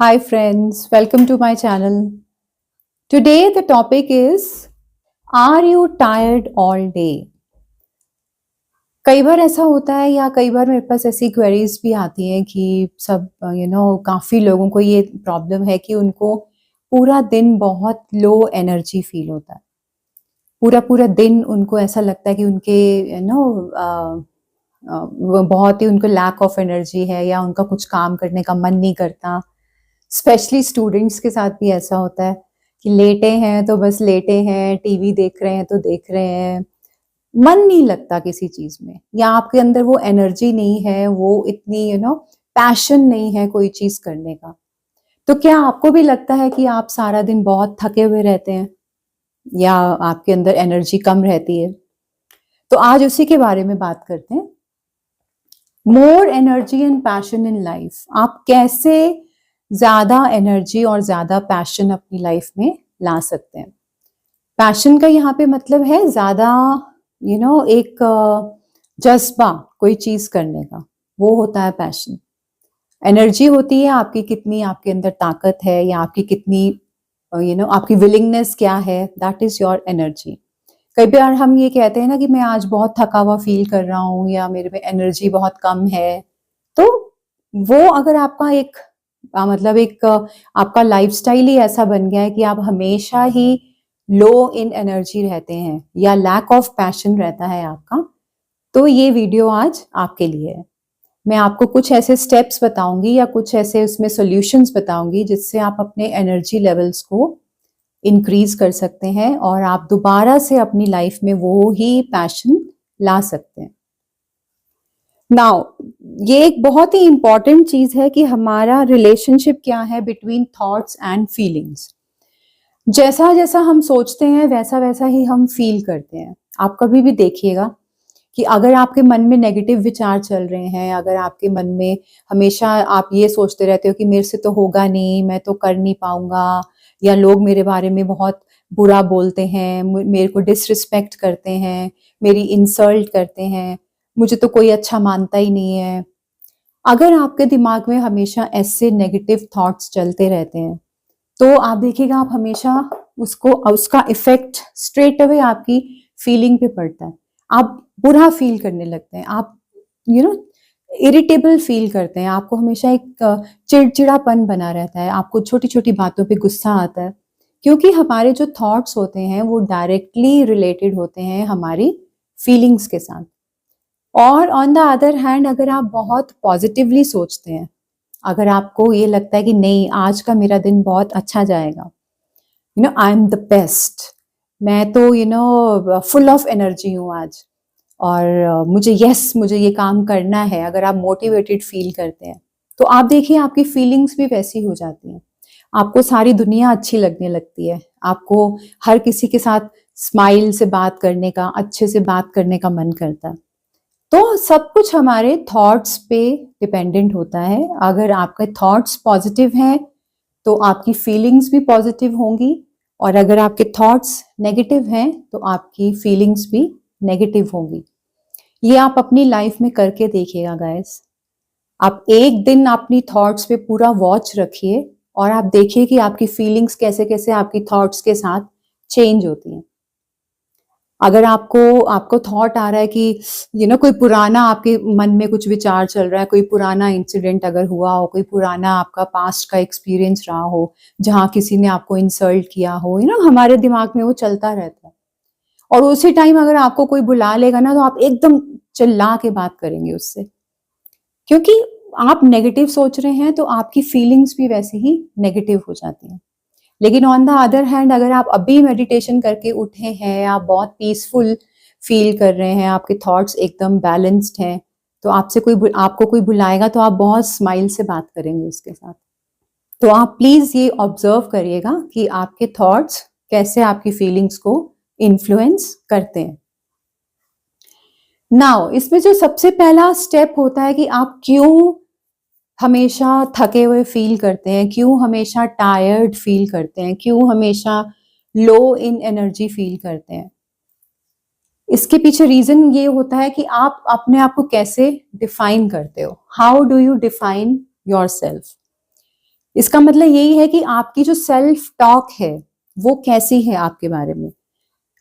Hi friends, welcome to my channel. Today the topic is, are you tired all day? कई बार ऐसा होता है या कई बार मेरे पास ऐसी क्वेरीज भी आती हैं कि सब काफ़ी लोगों को ये प्रॉब्लम है कि उनको पूरा दिन बहुत लो एनर्जी फील होता है। पूरा पूरा दिन उनको ऐसा लगता है कि उनके वो बहुत ही उनको लैक ऑफ एनर्जी है या उनका कुछ काम करने का मन नहीं करता। स्पेशली स्टूडेंट्स के साथ भी ऐसा होता है कि लेटे हैं तो बस लेटे हैं, टीवी देख रहे हैं तो देख रहे हैं, मन नहीं लगता किसी चीज में, या आपके अंदर वो एनर्जी नहीं है, वो इतनी पैशन नहीं है कोई चीज करने का। तो क्या आपको भी लगता है कि आप सारा दिन बहुत थके हुए रहते हैं या आपके अंदर एनर्जी कम रहती है? तो आज उसी के बारे में बात करते हैं। More energy and passion in life. आप कैसे ज्यादा एनर्जी और ज्यादा पैशन अपनी लाइफ में ला सकते हैं? पैशन का यहाँ पे मतलब है ज्यादा एक जज्बा कोई चीज करने का, वो होता है पैशन। एनर्जी होती है आपकी कितनी आपके अंदर ताकत है या आपकी कितनी आपकी विलिंगनेस क्या है, दैट इज योर एनर्जी। कई बार हम ये कहते हैं ना कि मैं आज बहुत थका हुआ फील कर रहा हूँ या मेरे में एनर्जी बहुत कम है। तो वो अगर आपका एक मतलब एक आपका लाइफस्टाइल ही ऐसा बन गया है कि आप हमेशा ही लो इन एनर्जी रहते हैं या लैक ऑफ पैशन रहता है आपका, तो ये वीडियो आज आपके लिए है। मैं आपको कुछ ऐसे स्टेप्स बताऊंगी या कुछ ऐसे उसमें सॉल्यूशंस बताऊंगी जिससे आप अपने एनर्जी लेवल्स को इंक्रीज कर सकते हैं और आप दोबारा से अपनी लाइफ में वो ही पैशन ला सकते हैं। नाउ ये एक बहुत ही इंपॉर्टेंट चीज है कि हमारा रिलेशनशिप क्या है बिटवीन थॉट्स एंड फीलिंग्स। जैसा जैसा हम सोचते हैं वैसा वैसा ही हम फील करते हैं। आप कभी भी देखिएगा कि अगर आपके मन में नेगेटिव विचार चल रहे हैं, अगर आपके मन में हमेशा आप ये सोचते रहते हो कि मेरे से तो होगा नहीं, मैं तो कर नहीं पाऊंगा, या लोग मेरे बारे में बहुत बुरा बोलते हैं, मेरे को डिसरिस्पेक्ट करते हैं, मेरी इंसल्ट करते हैं, मुझे तो कोई अच्छा मानता ही नहीं है। अगर आपके दिमाग में हमेशा ऐसे नेगेटिव थॉट्स चलते रहते हैं तो आप देखिएगा आप हमेशा उसको उसका इफेक्ट स्ट्रेट अवे आपकी फीलिंग पे पड़ता है। आप बुरा फील करने लगते हैं, आप इरिटेबल फील करते हैं, आपको हमेशा एक चिड़चिड़ापन बना रहता है, आपको छोटी छोटी बातों पे गुस्सा आता है, क्योंकि हमारे जो थॉट्स होते हैं वो डायरेक्टली रिलेटेड होते हैं हमारी फीलिंग्स के साथ। और ऑन द अदर हैंड अगर आप बहुत पॉजिटिवली सोचते हैं, अगर आपको ये लगता है कि नहीं आज का मेरा दिन बहुत अच्छा जाएगा, आई एम द बेस्ट, मैं तो फुल ऑफ एनर्जी हूँ आज, और मुझे ये काम करना है, अगर आप मोटिवेटेड फील करते हैं तो आप देखिए आपकी फीलिंग्स भी वैसी हो जाती हैं। आपको सारी दुनिया अच्छी लगने लगती है, आपको हर किसी के साथ स्माइल से बात करने का, अच्छे से बात करने का मन करता है। तो सब कुछ हमारे थॉट्स पे डिपेंडेंट होता है। अगर आपके थॉट्स पॉजिटिव हैं तो आपकी फीलिंग्स भी पॉजिटिव होंगी, और अगर आपके थॉट्स नेगेटिव हैं तो आपकी फीलिंग्स भी नेगेटिव होंगी। ये आप अपनी लाइफ में करके देखिएगा गाइस। आप एक दिन अपनी थॉट्स पे पूरा वॉच रखिए और आप देखिए कि आपकी फीलिंग्स कैसे कैसे आपकी थॉट्स के साथ चेंज होती हैं। अगर आपको आपको थॉट आ रहा है कि कोई पुराना आपके मन में कुछ विचार चल रहा है, कोई पुराना इंसिडेंट अगर हुआ हो, कोई पुराना आपका पास्ट का एक्सपीरियंस रहा हो जहां किसी ने आपको इंसल्ट किया हो, हमारे दिमाग में वो चलता रहता है। और उसी टाइम अगर आपको कोई बुला लेगा ना तो आप एकदम चिल्ला के बात करेंगे उससे, क्योंकि आप नेगेटिव सोच रहे हैं तो आपकी फीलिंग्स भी वैसे ही नेगेटिव हो जाती हैं। लेकिन ऑन द अदर हैंड अगर आप अभी मेडिटेशन करके उठे हैं, आप बहुत पीसफुल फील कर रहे हैं, आपके थॉट्स एकदम बैलेंस्ड हैं, तो आपको कोई बुलाएगा तो आप बहुत स्माइल से बात करेंगे उसके साथ। तो आप प्लीज ये ऑब्जर्व करिएगा कि आपके थॉट्स कैसे आपकी फीलिंग्स को इन्फ्लुएंस करते हैं। नाउ इसमें जो सबसे पहला स्टेप होता है कि आप क्यों हमेशा थके हुए फील करते हैं, क्यों हमेशा टायर्ड फील करते हैं, क्यों हमेशा लो इन एनर्जी फील करते हैं। इसके पीछे रीजन ये होता है कि आप अपने आप को कैसे डिफाइन करते हो। How do you define your self? इसका मतलब यही है कि आपकी जो सेल्फ टॉक है वो कैसी है आपके बारे में,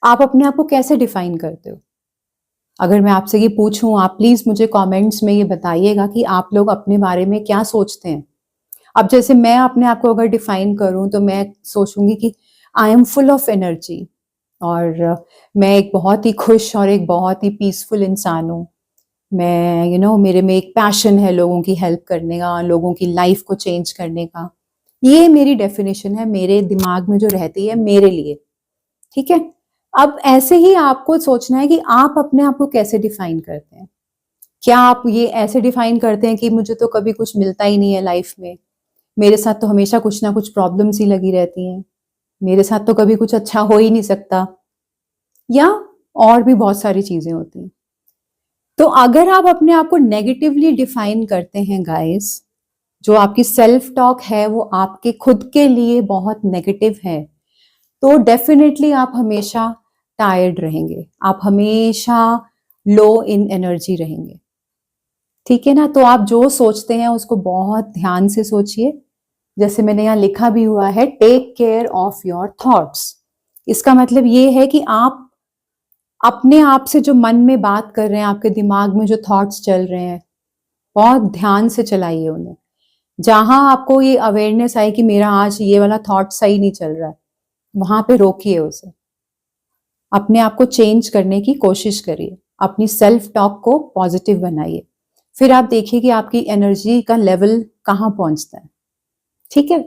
आप अपने आप को कैसे डिफाइन करते हो। अगर मैं आपसे ये पूछूं, आप प्लीज मुझे कमेंट्स में ये बताइएगा कि आप लोग अपने बारे में क्या सोचते हैं। अब जैसे मैं अपने आप को अगर डिफाइन करूं तो मैं सोचूंगी कि I am full of energy, और मैं एक बहुत ही खुश और एक बहुत ही पीसफुल इंसान हूँ। मैं मेरे में एक पैशन है लोगों की हेल्प करने का, लोगों की लाइफ को चेंज करने का। ये मेरी डेफिनेशन है, मेरे दिमाग में जो रहती है मेरे लिए। ठीक है। अब ऐसे ही आपको सोचना है कि आप अपने आप को कैसे डिफाइन करते हैं। क्या आप ये ऐसे डिफाइन करते हैं कि मुझे तो कभी कुछ मिलता ही नहीं है लाइफ में, मेरे साथ तो हमेशा कुछ ना कुछ प्रॉब्लम्स ही लगी रहती हैं, मेरे साथ तो कभी कुछ अच्छा हो ही नहीं सकता, या और भी बहुत सारी चीजें होती हैं। तो अगर आप अपने आप को नेगेटिवली डिफाइन करते हैं गाइस, जो आपकी सेल्फ टॉक है वो आपके खुद के लिए बहुत नेगेटिव है, तो डेफिनेटली आप हमेशा टायर्ड रहेंगे, आप हमेशा लो इन एनर्जी रहेंगे। ठीक है ना। तो आप जो सोचते हैं उसको बहुत ध्यान से सोचिए। जैसे मैंने यहाँ लिखा भी हुआ है, take care of your thoughts. इसका मतलब ये है कि आप अपने आप से जो मन में बात कर रहे हैं, आपके दिमाग में जो थॉट्स चल रहे हैं, बहुत ध्यान से चलाइए उन्हें। जहां आपको ये अवेयरनेस आए कि मेरा आज ये वाला थॉट सही नहीं चल रहा है, वहां पे रोकिए उसे, अपने आप को चेंज करने की कोशिश करिए, अपनी सेल्फ टॉक को पॉजिटिव बनाइए। फिर आप देखिए कि आपकी एनर्जी का लेवल कहाँ पहुंचता है। ठीक है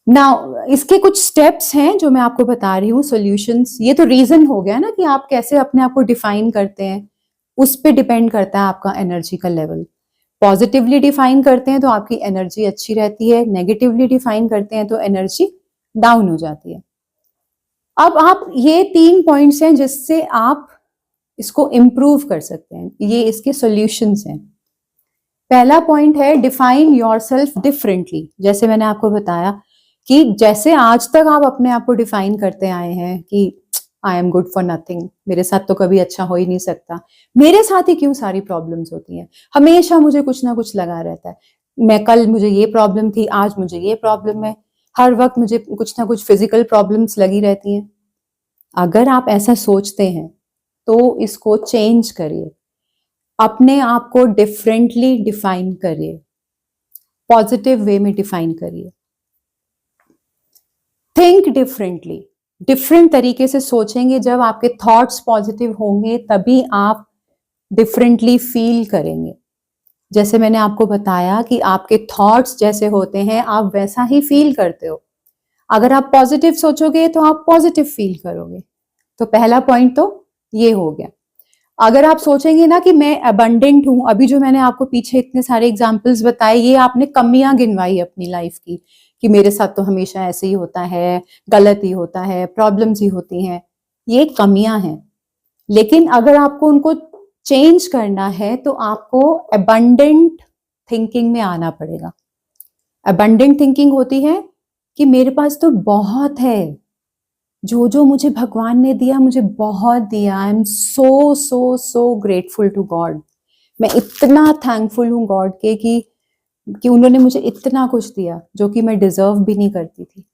ना। इसके कुछ स्टेप्स हैं जो मैं आपको बता रही हूँ, सॉल्यूशंस। ये तो रीजन हो गया ना कि आप कैसे अपने आप को डिफाइन करते हैं, उस पे डिपेंड करता है आपका एनर्जी का लेवल। पॉजिटिवली डिफाइन करते हैं तो आपकी एनर्जी अच्छी रहती है, नेगेटिवली डिफाइन करते हैं तो एनर्जी डाउन हो जाती है। अब आप ये 3 पॉइंट्स हैं जिससे आप इसको इम्प्रूव कर सकते हैं, ये इसके सॉल्यूशंस हैं। पहला पॉइंट है डिफाइन योरसेल्फ डिफरेंटली। जैसे मैंने आपको बताया कि जैसे आज तक आप अपने आप को डिफाइन करते आए हैं कि I am good for nothing, मेरे साथ तो कभी अच्छा हो ही नहीं सकता, मेरे साथ ही क्यों सारी प्रॉब्लम्स होती हैं, हमेशा मुझे कुछ ना कुछ लगा रहता है, मैं कल मुझे ये प्रॉब्लम थी, आज मुझे ये प्रॉब्लम है, हर वक्त मुझे कुछ ना कुछ फिजिकल प्रॉब्लम्स लगी रहती हैं। अगर आप ऐसा सोचते हैं तो इसको चेंज करिए, अपने आप को डिफरेंटली डिफाइन करिए, पॉजिटिव वे में डिफाइन करिए। थिंक डिफरेंटली, डिफरेंट तरीके से सोचेंगे। जब आपके थॉट्स पॉजिटिव होंगे तभी आप डिफरेंटली फील करेंगे। जैसे मैंने आपको बताया कि आपके थॉट्स जैसे होते हैं आप वैसा ही फील करते हो। अगर आप पॉजिटिव सोचोगे तो आप पॉजिटिव फील करोगे। तो पहला पॉइंट तो ये हो गया। अगर आप सोचेंगे ना कि मैं अबंडेंट हूं, अभी जो मैंने आपको पीछे इतने सारे एग्जाम्पल्स बताए, ये आपने कमियां गिनवाई अपनी लाइफ की कि मेरे साथ तो हमेशा ऐसे ही होता है, गलत ही होता है, प्रॉब्लम्स ही होती हैं, ये कमियां हैं। लेकिन अगर आपको उनको चेंज करना है तो आपको अबंडेंट थिंकिंग में आना पड़ेगा। अबंडेंट थिंकिंग होती है कि मेरे पास तो बहुत है, जो जो मुझे भगवान ने दिया मुझे बहुत दिया, I am so so so grateful to God. मैं इतना थैंकफुल हूँ गॉड के कि उन्होंने मुझे इतना कुछ दिया जो कि मैं डिजर्व भी नहीं करती थी।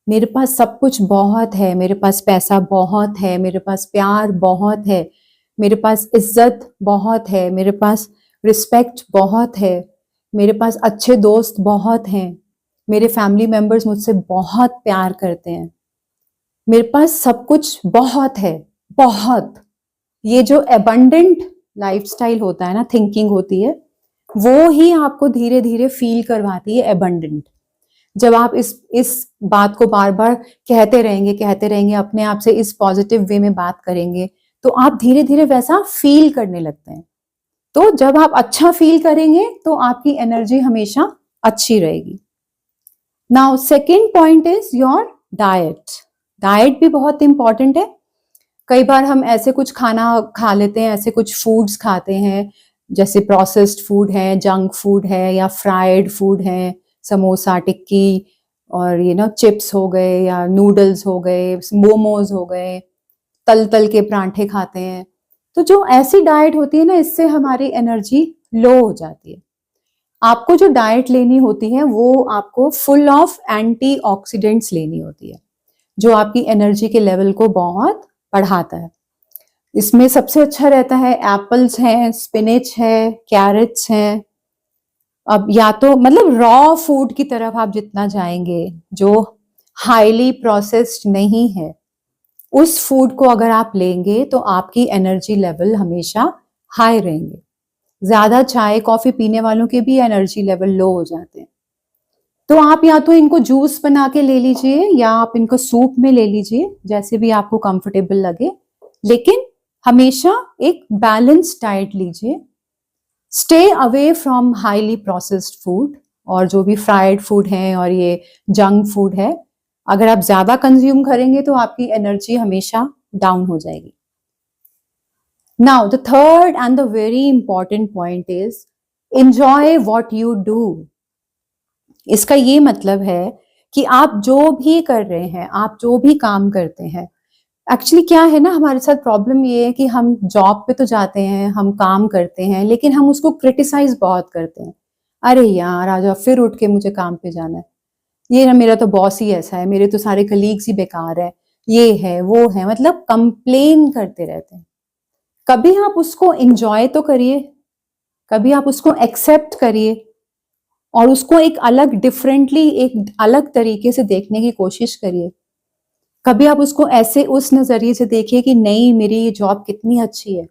मेरे पास सब कुछ बहुत है, मेरे पास पैसा बहुत है, मेरे पास प्यार बहुत है, मेरे पास इज्जत बहुत है, मेरे पास रिस्पेक्ट बहुत है, मेरे पास अच्छे दोस्त बहुत हैं, मेरे फैमिली मेंबर्स मुझसे बहुत प्यार करते हैं, मेरे पास सब कुछ बहुत है, बहुत। ये जो एबंडेंट लाइफस्टाइल होता है ना, थिंकिंग होती है, वो ही आपको धीरे धीरे फील करवाती है एबंडेंट। जब आप इस बात को बार बार कहते रहेंगे अपने आप से, इस पॉजिटिव वे में बात करेंगे, तो आप धीरे धीरे वैसा फील करने लगते हैं। तो जब आप अच्छा फील करेंगे तो आपकी एनर्जी हमेशा अच्छी रहेगी। Now second point is your diet. Diet भी बहुत इंपॉर्टेंट है। कई बार हम ऐसे कुछ खाना खा लेते हैं, ऐसे कुछ फूड्स खाते हैं जैसे प्रोसेस्ड फूड है, जंक फूड है, या फ्राइड फूड है, समोसा, टिक्की, और चिप्स हो गए, या नूडल्स हो गए, मोमोज हो गए, तल तल के परांठे खाते हैं। तो जो ऐसी डाइट होती है ना, इससे हमारी एनर्जी लो हो जाती है। आपको जो डाइट लेनी होती है वो आपको फुल ऑफ एंटीऑक्सीडेंट्स लेनी होती है, जो आपकी एनर्जी के लेवल को बहुत बढ़ाता है। इसमें सबसे अच्छा रहता है एप्पल्स हैं, स्पिनच है, कैरेट्स हैं। अब या तो मतलब रॉ फूड की तरफ आप जितना जाएंगे, जो हाईली प्रोसेस्ड नहीं है, उस फूड को अगर आप लेंगे तो आपकी एनर्जी लेवल हमेशा हाई रहेंगे। ज्यादा चाय कॉफी पीने वालों के भी एनर्जी लेवल लो हो जाते हैं। तो आप या तो इनको जूस बना के ले लीजिए या आप इनको सूप में ले लीजिए, जैसे भी आपको कंफर्टेबल लगे, लेकिन हमेशा एक बैलेंस डाइट लीजिए। Stay away from highly processed food, और जो भी फ्राइड फूड है और ये जंक फूड है, अगर आप ज्यादा कंज्यूम करेंगे तो आपकी एनर्जी हमेशा डाउन हो जाएगी। Now the third and the very important point is enjoy what you do. इसका ये मतलब है कि आप जो भी कर रहे हैं, आप जो भी काम करते हैं, एक्चुअली क्या है ना, हमारे साथ प्रॉब्लम ये है कि हम जॉब पे तो जाते हैं, हम काम करते हैं, लेकिन हम उसको क्रिटिसाइज बहुत करते हैं। अरे यार आज फिर उठ के मुझे काम पे जाना है, ये ना मेरा तो बॉस ही ऐसा है, मेरे तो सारे कलीग्स ही बेकार है, ये है वो है, मतलब कंप्लेन करते रहते हैं। कभी आप उसको एंजॉय तो करिए, कभी आप उसको एक्सेप्ट करिए और उसको एक अलग डिफरेंटली, एक अलग तरीके से देखने की कोशिश करिए। कभी आप उसको ऐसे उस नजरिए से देखिए कि नहीं, मेरी ये जॉब कितनी अच्छी है,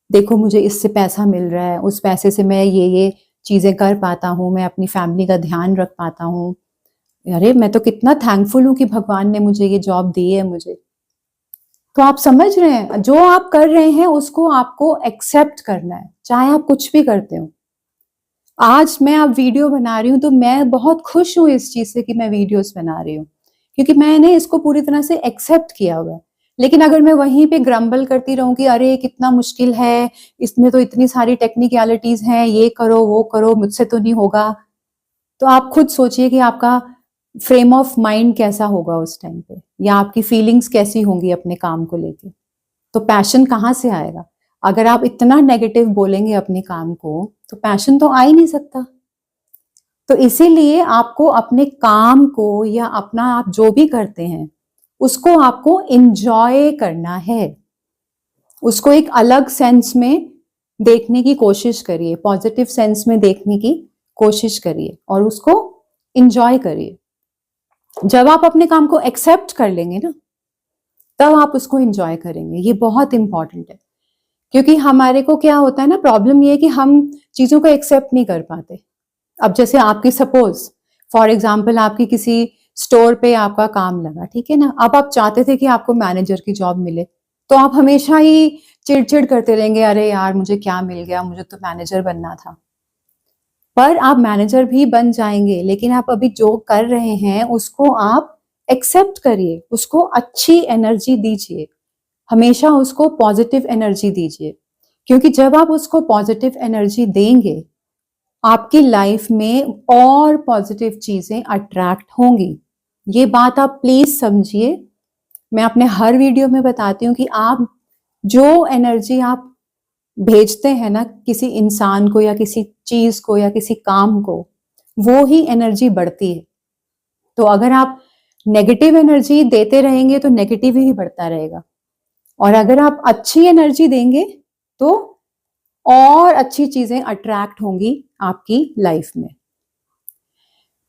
देखो मुझे इससे पैसा मिल रहा है, उस पैसे से मैं ये चीजें कर पाता हूँ, मैं अपनी फैमिली का ध्यान रख पाता हूँ, अरे मैं तो कितना थैंकफुल हूँ कि भगवान ने मुझे ये जॉब दी है मुझे। तो आप समझ रहे हैं, जो आप कर रहे हैं उसको आपको एक्सेप्ट करना है, चाहे आप कुछ भी करते हो। आज मैं अब वीडियो बना रही हूँ तो मैं बहुत खुश हूँ इस चीज से कि मैं वीडियोस बना रही हूँ, क्योंकि मैंने इसको पूरी तरह से एक्सेप्ट किया हुआ है। लेकिन अगर मैं वहीं पे ग्रम्बल करती रहूं कि अरे कितना मुश्किल है, इसमें तो इतनी सारी टेक्निकलिटीज हैं, ये करो वो करो, मुझसे तो नहीं होगा, तो आप खुद सोचिए कि आपका फ्रेम ऑफ माइंड कैसा होगा उस टाइम पे, या आपकी फीलिंग्स कैसी होंगी अपने काम को लेके। तो पैशन कहाँ से आएगा? अगर आप इतना नेगेटिव बोलेंगे अपने काम को तो पैशन तो आ ही नहीं सकता। तो इसीलिए आपको अपने काम को या अपना आप जो भी करते हैं उसको आपको एंजॉय करना है, उसको एक अलग सेंस में देखने की कोशिश करिए, पॉजिटिव सेंस में देखने की कोशिश करिए और उसको एंजॉय करिए। जब आप अपने काम को एक्सेप्ट कर लेंगे ना, तब आप उसको एंजॉय करेंगे। ये बहुत इंपॉर्टेंट है, क्योंकि हमारे को क्या होता है ना, प्रॉब्लम ये है कि हम चीजों को एक्सेप्ट नहीं कर पाते। अब जैसे आपकी सपोज फॉर एग्जाम्पल आपकी किसी स्टोर पे आपका काम लगा, ठीक है ना, अब आप चाहते थे कि आपको मैनेजर की जॉब मिले, तो आप हमेशा ही चिड़चिड़ करते रहेंगे, अरे यार मुझे क्या मिल गया, मुझे तो मैनेजर बनना था। पर आप मैनेजर भी बन जाएंगे, लेकिन आप अभी जो कर रहे हैं उसको आप एक्सेप्ट करिए, उसको अच्छी एनर्जी दीजिए, हमेशा उसको पॉजिटिव एनर्जी दीजिए। क्योंकि जब आप उसको पॉजिटिव एनर्जी देंगे, आपकी लाइफ में और पॉजिटिव चीजें अट्रैक्ट होंगी। ये बात आप प्लीज समझिए। मैं अपने हर वीडियो में बताती हूँ कि आप जो एनर्जी आप भेजते हैं ना किसी इंसान को या किसी चीज को या किसी काम को, वो ही एनर्जी बढ़ती है। तो अगर आप नेगेटिव एनर्जी देते रहेंगे तो नेगेटिव ही बढ़ता रहेगा, और अगर आप अच्छी एनर्जी देंगे तो और अच्छी चीजें अट्रैक्ट होंगी आपकी लाइफ में।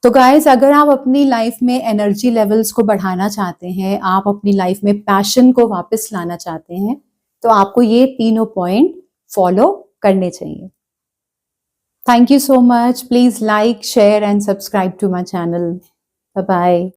तो गाइस, अगर आप अपनी लाइफ में एनर्जी लेवल्स को बढ़ाना चाहते हैं, आप अपनी लाइफ में पैशन को वापस लाना चाहते हैं, तो आपको ये तीनों पॉइंट फॉलो करने चाहिए। Thank you so much. Please like, share and subscribe to my channel. Bye bye.